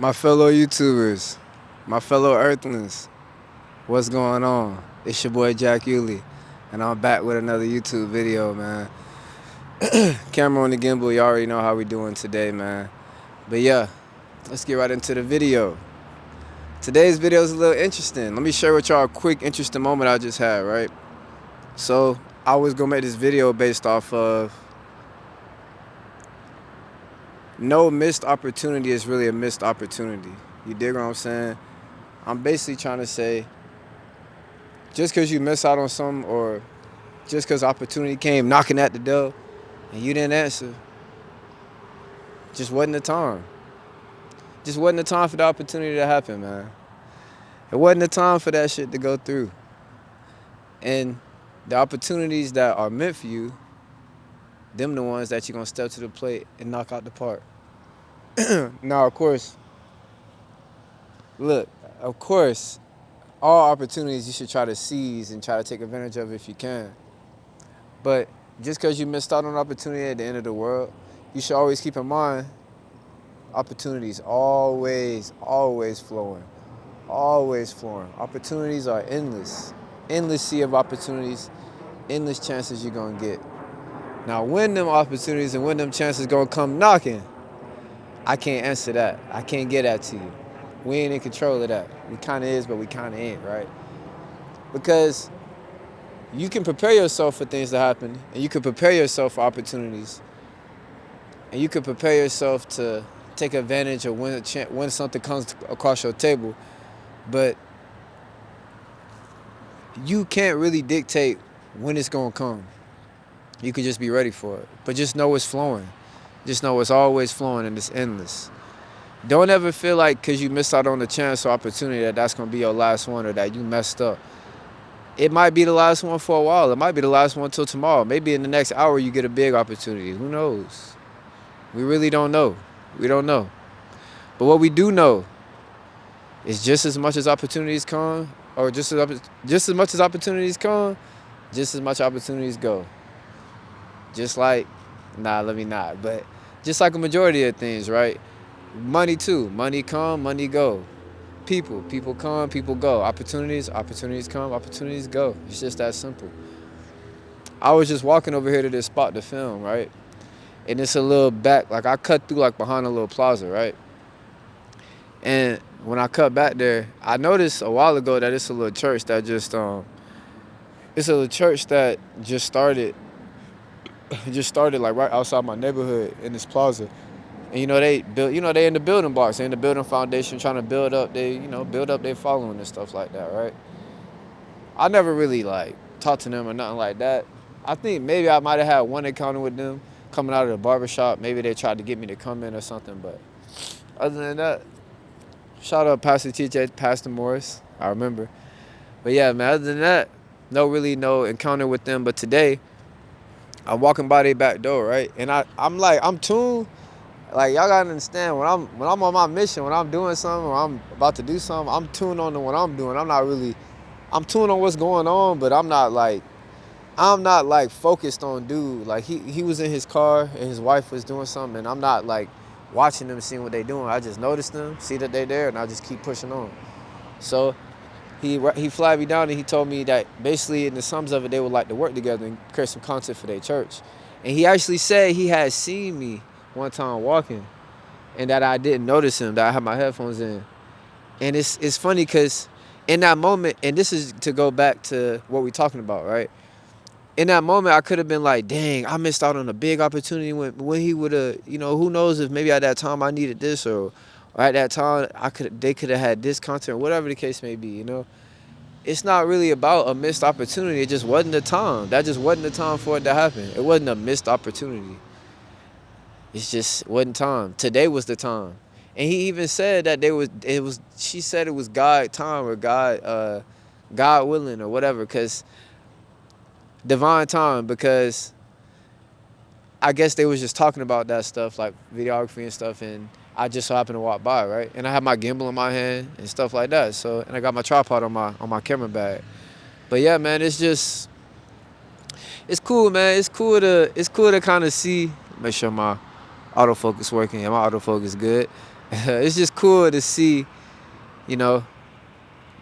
My fellow YouTubers, my fellow Earthlings, what's going on? It's your boy Jack Yulee, and I'm back with another YouTube video, man. Camera on the gimbal, you already know how we doing today, man. But yeah, let's get right into the video. Today's video is a little interesting. Let me share with y'all a quick, interesting moment I just had, right? So, I was gonna make this video based off of no missed opportunity is really a missed opportunity. You dig what I'm saying? I'm basically trying to say, just because you miss out on something, or just because opportunity came knocking at the door and you didn't answer, just wasn't the time. Just wasn't the time for the opportunity to happen, man. It wasn't the time for that shit to go through. And the opportunities that are meant for you, them the ones that you're going to step to the plate and knock out the park. Now, of course, look, of course, all opportunities you should try to seize and try to take advantage of if you can. But just because you missed out on an opportunity at the end of the world, you should always keep in mind opportunities always flowing. Always flowing. Opportunities are endless. Endless sea of opportunities, endless chances you're going to get. Now, when them opportunities and when them chances going to come knocking, I can't answer that. I can't get that to you. We ain't in control of that. We kind of is, but we kind of ain't, right? Because you can prepare yourself for things to happen, and you can prepare yourself for opportunities, and you can prepare yourself to take advantage of when something comes across your table, but you can't really dictate when it's going to come. You can just be ready for it, but just know it's flowing. Just know it's always flowing, and it's endless. Don't ever feel like because you missed out on the chance or opportunity that that's going to be your last one, or that you messed up. It might be the last one for a while. It might be the last one till tomorrow. Maybe in the next hour you get a big opportunity. Who knows? We really don't know. We don't know. But what we do know is just as much as opportunities come, or just as much as opportunities come, just as much opportunities go. Just like, let me not. But just like a majority of things, right? Money too. Money come, money go. People come, people go. Opportunities come, opportunities go. It's just that simple. I was just walking over here to this spot to film, right? And it's a little back, like I cut through like behind a little plaza, right? And when I cut back there, I noticed a while ago that it's a little church that just started like right outside my neighborhood in this plaza. And they built, they in the building blocks, they in the building foundation, trying to build up their following and stuff like that, right? I never really like talked to them or nothing like that. I think maybe I might have had one encounter with them coming out of the barbershop. Maybe they tried to get me to come in or something, but other than that, shout out Pastor TJ, Pastor Morris, I remember. But yeah, man, other than that, no encounter with them. But today, I'm walking by their back door, right? And I'm tuned. Like, y'all gotta understand, when I'm on my mission, when I'm doing something or I'm about to do something, I'm tuned on to what I'm doing. I'm tuned on what's going on, but I'm not like focused on dude. Like he was in his car and his wife was doing something, and I'm not like watching them, seeing what they doing. I just notice them, see that they there, and I just keep pushing on. So he flagged me down and he told me that basically in the sums of it, they would like to work together and create some content for their church. And he actually said he had seen me one time walking, and that I didn't notice him, that I had my headphones in. And it's funny because in that moment, and this is to go back to what we're talking about, right? In that moment, I could have been like, dang, I missed out on a big opportunity when he would have, who knows if maybe at that time I needed this, or at that time they could have had this content, or whatever the case may be, It's not really about a missed opportunity. It just wasn't the time. That just wasn't the time for it to happen. It wasn't a missed opportunity. It's just wasn't time. Today was the time. And he even said that she said it was God time, or God willing, or whatever, because divine time, because I guess they was just talking about that stuff, like videography and stuff, and I just so happened to walk by, right? And I had my gimbal in my hand and stuff like that. So, and I got my tripod on my camera bag. But yeah, man, it's cool, man. It's cool to kind of see, make sure my autofocus working. Yeah, my autofocus good. It's just cool to see, you know,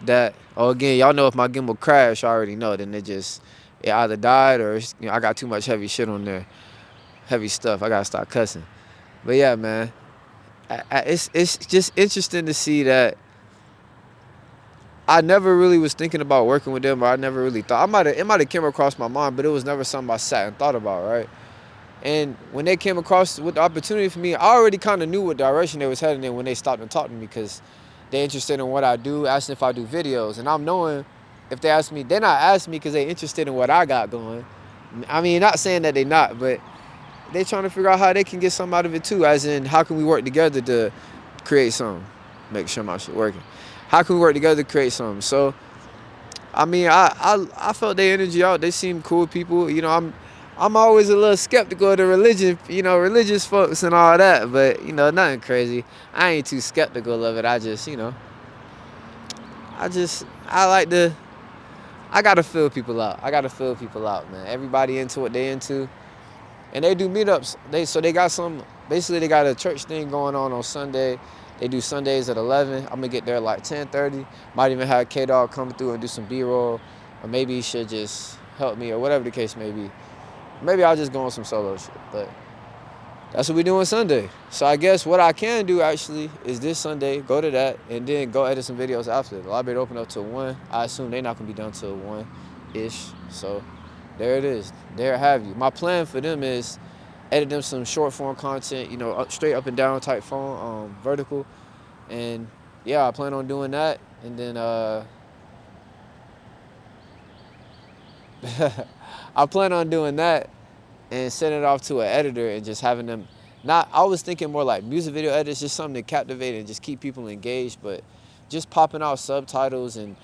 that. Oh, again, y'all know if my gimbal crash, I already know. Then it either died or I got too much heavy shit on there, heavy stuff. I gotta start cussing. But yeah, man, it's just interesting to see that I never really was thinking about working with them, or I never really thought it might have came across my mind, but it was never something I sat and thought about, right? And when they came across with the opportunity for me, I already kind of knew what direction they was heading in when they stopped and talked to me because they're interested in what I do, asking if I do videos, and I'm knowing if they ask me, they're not asking me because they're interested in what I got going. I mean, not saying that they not, but they trying to figure out how they can get something out of it too, as in how can we work together to create something, make sure my shit working. How can we work together to create something? So I mean, I felt their energy out. They seem cool people. You know, I'm always a little skeptical of the religion, religious folks and all that. But nothing crazy. I ain't too skeptical of it. I just, I like to. I gotta feel people out. I gotta feel people out, man. Everybody into what they into, and they do meetups. They got some. Basically, they got a church thing going on Sunday. They do Sundays at 11. I'm gonna get there like 10:30. Might even have K-Dog come through and do some B-roll, or maybe he should just help me, or whatever the case may be. Maybe I'll just go on some solo shit, but that's what we doing Sunday. So I guess what I can do actually is this Sunday go to that and then go edit some videos after. The library open up till 1. I assume they're not gonna be done till 1-ish. So there it is. There have you. My plan for them is edit them some short form content, straight up and down type phone, vertical. And yeah, I plan on doing that. And then I plan on doing that and sending it off to an editor and just having them I was thinking more like music video edits, just something to captivate and just keep people engaged, but just popping out subtitles, and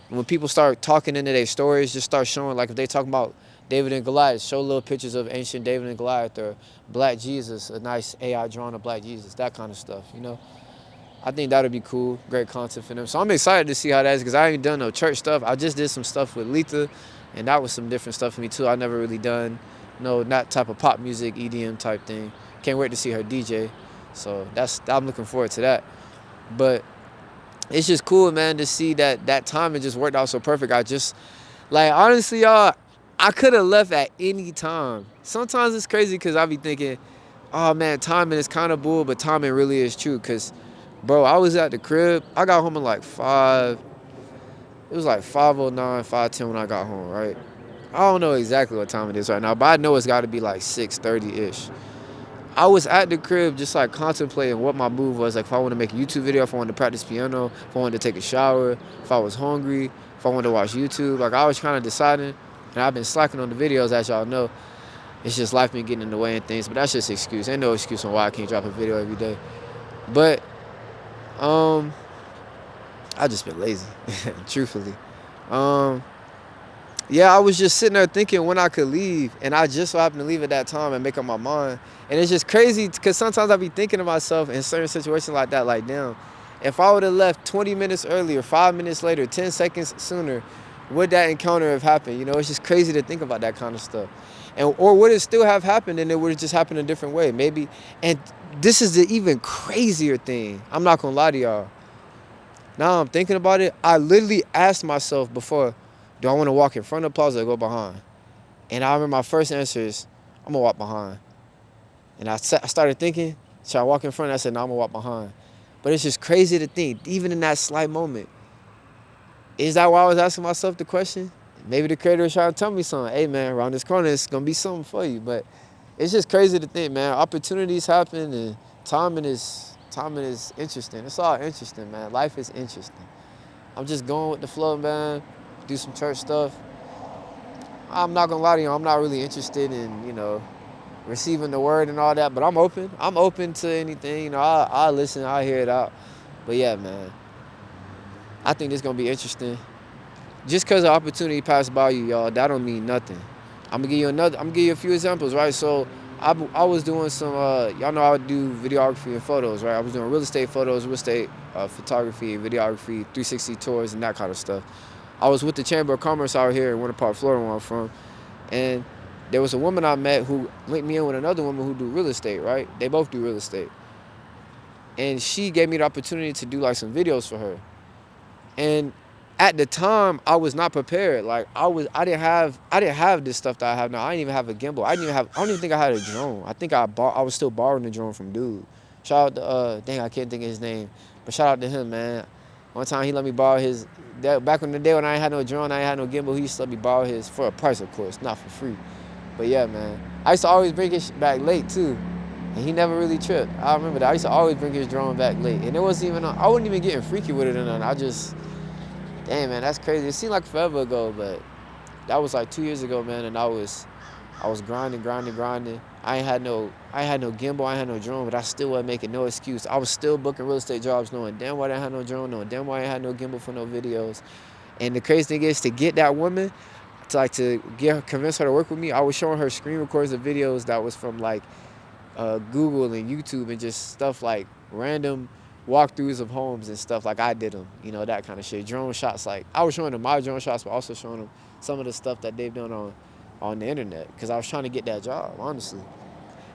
when people start talking into their stories, just start showing, like if they talking about David and Goliath, show little pictures of ancient David and Goliath, or Black Jesus, a nice AI drawing of Black Jesus, that kind of stuff, I think that'd be cool, great content for them. So I'm excited to see how that is, because I ain't done no church stuff. I just did some stuff with Letha, and that was some different stuff for me too. I never really done not type of pop music, EDM type thing. Can't wait to see her DJ. So I'm looking forward to that. But it's just cool, man, to see that timing just worked out so perfect. I just, like, honestly, y'all, I could have left at any time. Sometimes it's crazy because I be thinking, oh man, timing is kind of bull, but timing really is true. Because, bro, I was at the crib. I got home at like 5. It was like 5:09, 5:10 when I got home, right? I don't know exactly what time it is right now, but I know it's got to be like 6:30-ish. I was at the crib just like contemplating what my move was. Like if I wanted to make a YouTube video, if I wanted to practice piano, if I wanted to take a shower, if I was hungry, if I wanted to watch YouTube. Like I was kind of deciding, and I've been slacking on the videos, as y'all know. It's just life been getting in the way and things, but that's just an excuse. Ain't no excuse on why I can't drop a video every day. But I just been lazy, truthfully. Yeah, I was just sitting there thinking when I could leave, and I just so happened to leave at that time and make up my mind. And it's just crazy because sometimes I be thinking to myself in certain situations like that, like, damn, if I would have left 20 minutes earlier, 5 minutes later, 10 seconds sooner, would that encounter have happened? It's just crazy to think about that kind of stuff. Or would it still have happened and it would have just happened a different way? Maybe. And this is the even crazier thing. I'm not going to lie to y'all. Now I'm thinking about it. I literally asked myself before, do I want to walk in front of the plaza or go behind? And I remember my first answer is, I'm going to walk behind. And I started thinking, should I walk in front? I said, no, I'm going to walk behind. But it's just crazy to think, even in that slight moment, is that why I was asking myself the question? Maybe the creator was trying to tell me something. Hey, man, around this corner, it's going to be something for you. But it's just crazy to think, man. Opportunities happen, and timing is interesting. It's all interesting, man. Life is interesting. I'm just going with the flow, man. Do some church stuff. I'm not going to lie to you. I'm not really interested in, receiving the word and all that. But I'm open. I'm open to anything. I'll listen. I'll hear it out. But, yeah, man. I think this going to be interesting. Just because the opportunity passed by you, y'all, that don't mean nothing. I'm gonna give you a few examples, right? So I was doing some, y'all know I would do videography and photos, right? I was doing real estate photos, real estate photography, videography, 360 tours, and that kind of stuff. I was with the Chamber of Commerce out here in Winter Park, Florida, where I'm from, and there was a woman I met who linked me in with another woman who do real estate, right? They both do real estate. and she gave me the opportunity to do like some videos for her. And at the time, I was not prepared. Like I didn't have this stuff that I have now. I didn't even have a gimbal. I don't even think I had a drone. I think I was still borrowing the drone from dude. Shout out to dang, I can't think of his name, but shout out to him, man. One time he let me borrow his. Back in the day when I ain't had no drone, I ain't had no gimbal. He used to let me borrow his for a price, of course, not for free. But yeah, man, I used to always bring his back late too, and he never really tripped. I remember that. I used to always bring his drone back late, and it wasn't even. I wasn't even getting freaky with it or nothing. I just, damn, man, that's crazy. It seemed like forever ago, but that was like 2 years ago, man, and I was grinding. I ain't had no gimbal, I ain't had no drone, but I still wasn't making no excuse. I was still booking real estate jobs, knowing damn well I didn't have no drone, knowing damn well I ain't had no gimbal for no videos. And the crazy thing is, to get that woman, convince her to work with me, I was showing her screen recorders of videos that was from like Google and YouTube and just stuff like random walkthroughs of homes and stuff like I did them, that kind of shit. Drone shots, like I was showing them my drone shots, but also showing them some of the stuff that they've done on the internet, because I was trying to get that job, honestly.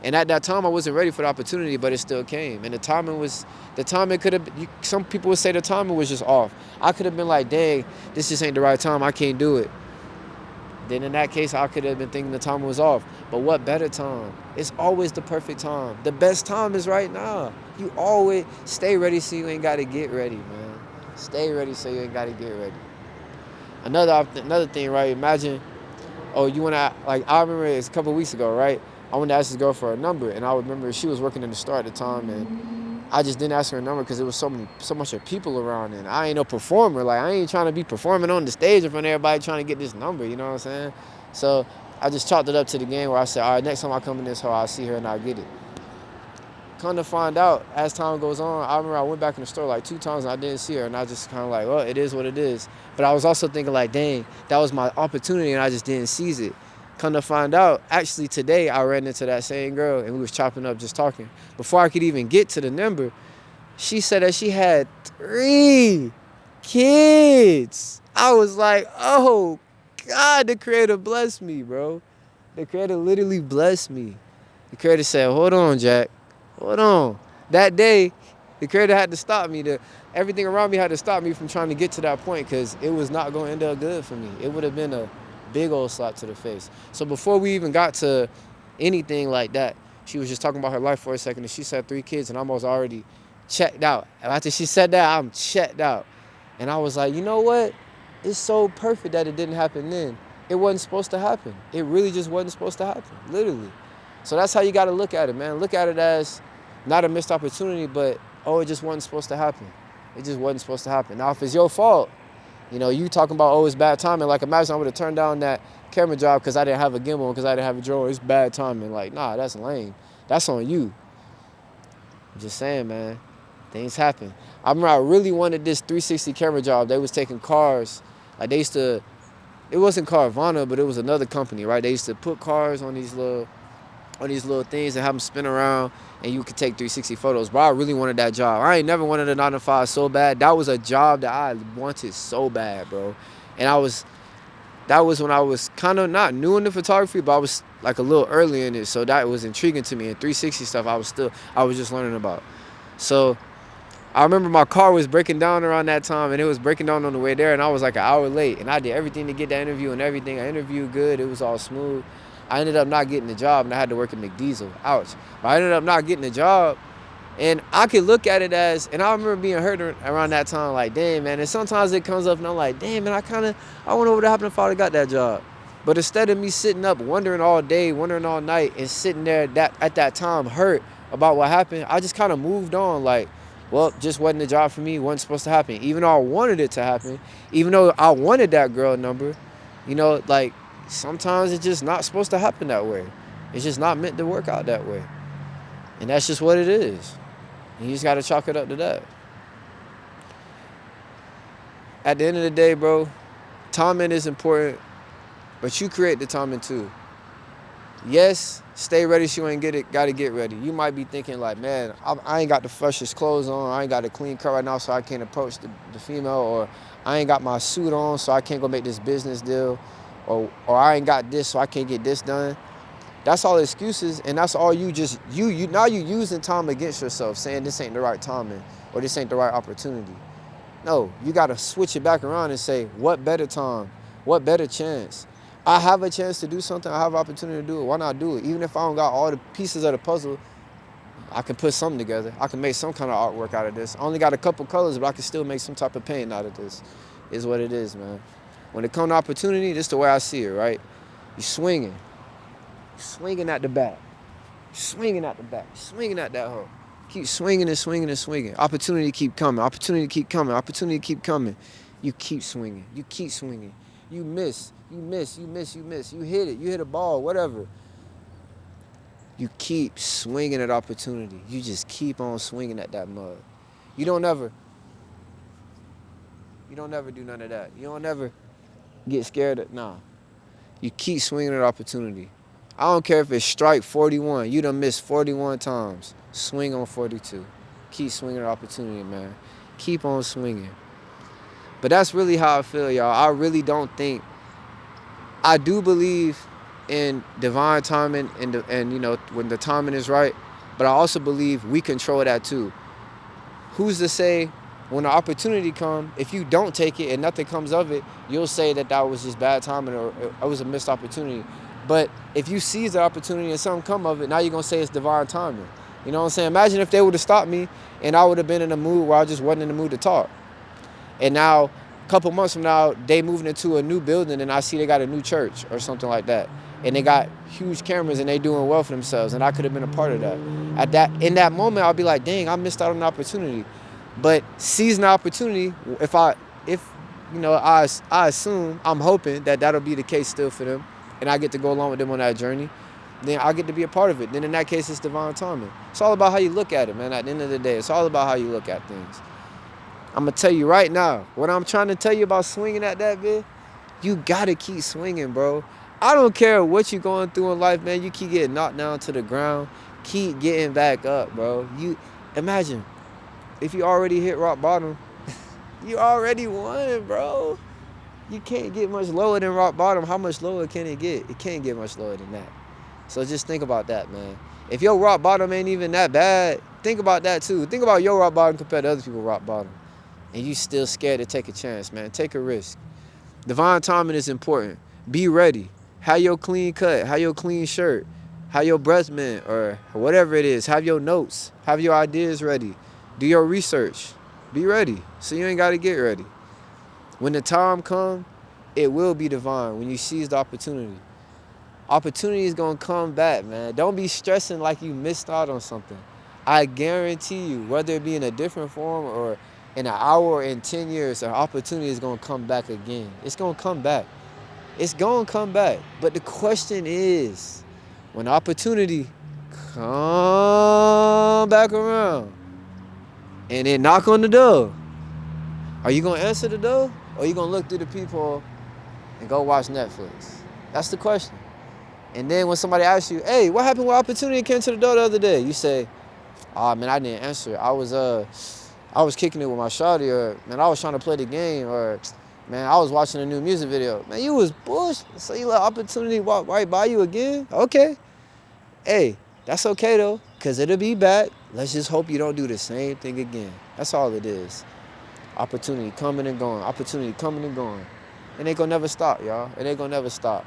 And at that time, I wasn't ready for the opportunity, but it still came. And the timing could have, some people would say the timing was just off. I could have been like, dang, this just ain't the right time, I can't do it. Then in that case, I could have been thinking the timing was off. But what better time? It's always the perfect time. The best time is right now. You always stay ready so you ain't got to get ready, man. Stay ready so you ain't got to get ready. Another thing, right? Imagine, you want to, like, I remember it's a couple of weeks ago, right? I wanted to ask this girl for a number, and I remember she was working in the store at the time, and I just didn't ask her a number because there was so much of people around, and I ain't no performer. Like, I ain't trying to be performing on the stage in front of everybody trying to get this number, you know what I'm saying? So I just chalked it up to the game where I said, all right, next time I come in this hole, I'll see her and I'll get it. Come to find out, as time goes on, I remember I went back in the store like 2 times and I didn't see her, and I just kind of like, well, it is what it is. But I was also thinking like, dang, that was my opportunity and I just didn't seize it. Come to find out, actually today I ran into that same girl and we was chopping up just talking. Before I could even get to the number, she said that she had 3 kids. I was like, oh God, the Creator blessed me, bro. The Creator literally blessed me. The Creator said, hold on, Jack. Hold on. That day, the Creator had to stop me. Everything around me had to stop me from trying to get to that point, because it was not going to end up good for me. It would have been a big old slap to the face. So before we even got to anything like that, she was just talking about her life for a second, and she said 3 kids, and I was already checked out. After she said that, I'm checked out. And I was like, you know what? It's so perfect that it didn't happen then. It wasn't supposed to happen. It really just wasn't supposed to happen, literally. So that's how you got to look at it, man. Look at it as not a missed opportunity, but, it just wasn't supposed to happen. It just wasn't supposed to happen. Now, if it's your fault, you talking about, it's bad timing. Like, imagine I would have turned down that camera job because I didn't have a gimbal, because I didn't have a drone. It's bad timing. Like, nah, that's lame. That's on you. I'm just saying, man. Things happen. I remember I really wanted this 360 camera job. They was taking cars. Like, they used to, it wasn't Carvana, but it was another company, right? They used to put cars on these little things and have them spin around, and you could take 360 photos. But I really wanted that job. I ain't never wanted a 9-to-5 so bad. That was a job that I wanted so bad, bro. And that was when I was kind of not new into photography, but I was like a little early in it. So that was intriguing to me. And 360 stuff, I was just learning about. So I remember my car was breaking down around that time, and it was breaking down on the way there, and I was like an hour late, and I did everything to get that interview and everything. I interviewed good. It was all smooth. I ended up not getting the job, and I had to work at McDiesel. Ouch. But I ended up not getting the job, and I could look at it as, and I remember being hurt around that time, like, damn, man. And sometimes it comes up, and I'm like, damn, man, I wonder what would happen if I would have got that job. But instead of me sitting up, wondering all day, wondering all night, and sitting there at that time hurt about what happened, I just kind of moved on, like, well, just wasn't the job for me, wasn't supposed to happen. Even though I wanted it to happen, even though I wanted that girl number, like, sometimes it's just not supposed to happen that way. It's just not meant to work out that way. And that's just what it is. And you just got to chalk it up to that. At the end of the day, bro, timing is important, but you create the timing too. Yes, stay ready so you ain't got to get ready. You might be thinking like, man, I ain't got the freshest clothes on. I ain't got a clean cut right now, so I can't approach the female. Or I ain't got my suit on, so I can't go make this business deal. Or I ain't got this, so I can't get this done. That's all excuses, and that's all you just, now you using time against yourself, saying this ain't the right timing or this ain't the right opportunity. No, you got to switch it back around and say, what better time? What better chance? I have a chance to do something. I have an opportunity to do it. Why not do it? Even if I don't got all the pieces of the puzzle, I can put something together. I can make some kind of artwork out of this. I only got a couple colors, but I can still make some type of paint out of this. Is what it is, man. When it comes to opportunity, this is the way I see it, right? You swinging. You swinging at the bat. Swinging at the back, swinging at that hoe. Keep swinging and swinging and swinging. Opportunity keep coming, opportunity keep coming, opportunity keep coming. You keep swinging, you keep swinging. You miss, you miss, you miss, you miss. You hit a ball, whatever. You keep swinging at opportunity. You just keep on swinging at that mud. You don't ever do none of that. You don't ever get scared of, nah. You keep swinging at opportunity. I don't care if it's strike 41. You done missed 41 times. Swing on 42. Keep swinging at opportunity, man. Keep on swinging. But that's really how I feel, y'all. I really don't think, I do believe in divine timing and you know, when the timing is right, but I also believe we control that too. Who's to say when the opportunity comes, if you don't take it and nothing comes of it, you'll say that was just bad timing or it was a missed opportunity. But if you seize the opportunity and something come of it, now you're going to say it's divine timing. You know what I'm saying? Imagine if they would have stopped me and I would have been in a mood where I just wasn't in the mood to talk. And now, a couple months from now, they moving into a new building and I see they got a new church or something like that. And they got huge cameras and they doing well for themselves. And I could have been a part of that. In that moment, I'll be like, dang, I missed out on an opportunity. But seizing the opportunity, if you know, I assume, I'm hoping that that'll be the case still for them. And I get to go along with them on that journey, then I get to be a part of it. Then in that case, it's divine timing. It's all about how you look at it, man. At the end of the day, it's all about how you look at things. I'm going to tell you right now, what I'm trying to tell you about swinging at that bit, you got to keep swinging, bro. I don't care what you're going through in life, man. You keep getting knocked down to the ground. Keep getting back up, bro. You imagine if you already hit rock bottom, you already won, bro. You can't get much lower than rock bottom. How much lower can it get? It can't get much lower than that. So just think about that, man. If your rock bottom ain't even that bad, think about that too. Think about your rock bottom compared to other people's rock bottom. And you still scared to take a chance, man. Take a risk. Divine timing is important. Be ready. Have your clean cut. Have your clean shirt. Have your breath mint or whatever it is. Have your notes. Have your ideas ready. Do your research. Be ready. So you ain't got to get ready. When the time comes, it will be divine when you seize the opportunity. Opportunity is going to come back, man. Don't be stressing like you missed out on something. I guarantee you, whether it be in a different form or in an hour or in 10 years, an opportunity is going to come back again. It's going to come back. It's going to come back. But the question is, when the opportunity come back around and then knock on the door, are you going to answer the door? Or are you going to look through the peephole and go watch Netflix? That's the question. And then when somebody asks you, hey, what happened when opportunity came to the door the other day? You say, oh, man, I didn't answer. I was kicking it with my shawty, or, man, I was trying to play the game, or, man, I was watching a new music video. Man, you was bullshit. So you let opportunity walk right by you again? Okay. Hey, that's okay, though, because it'll be back. Let's just hope you don't do the same thing again. That's all it is. Opportunity coming and going. Opportunity coming and going. It ain't gonna never stop, y'all. It ain't gonna never stop.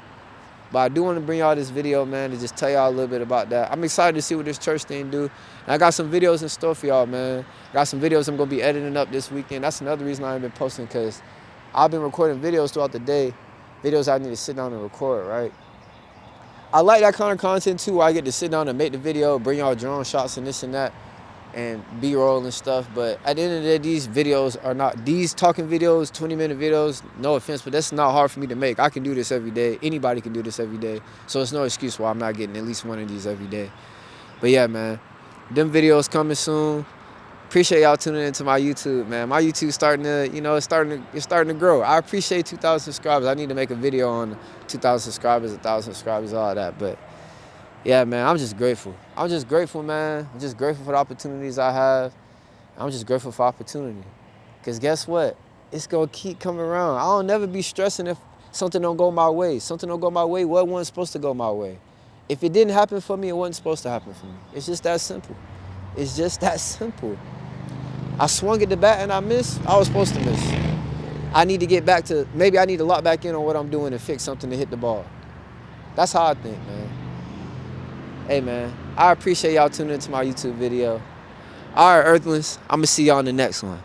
But I do want to bring y'all this video, man, to just tell y'all a little bit about that. I'm excited to see what this church thing do. And I got some videos in store for y'all, man. Got some videos I'm gonna be editing up this weekend. That's another reason I ain't been posting, because I've been recording videos throughout the day. Videos I need to sit down and record, right? I like that kind of content too, where I get to sit down and make the video, bring y'all drone shots and this and that, and B-roll and stuff. But at the end of the day, these videos are not, these talking videos, 20-minute videos, no offense, but that's not hard for me to make. I can do this every day. Anybody can do this every day. So it's no excuse why I'm not getting at least one of these every day. But yeah, man, them videos coming soon. Appreciate y'all tuning into my YouTube, man. My YouTube's starting to, you know, it's starting to grow. I appreciate 2,000 subscribers. I need to make a video on 2,000 subscribers, 1,000 subscribers, all that. But yeah, man, I'm just grateful. I'm just grateful, man. I'm just grateful for the opportunities I have. I'm just grateful for opportunity. Because guess what? It's going to keep coming around. I'll never be stressing if something don't go my way. Something don't go my way, what wasn't supposed to go my way. If it didn't happen for me, it wasn't supposed to happen for me. It's just that simple. It's just that simple. I swung at the bat and I missed. I was supposed to miss. I need to get back to, maybe I need to lock back in on what I'm doing and fix something to hit the ball. That's how I think, man. Hey, man, I appreciate y'all tuning into my YouTube video. All right, Earthlings, I'm going to see y'all in the next one.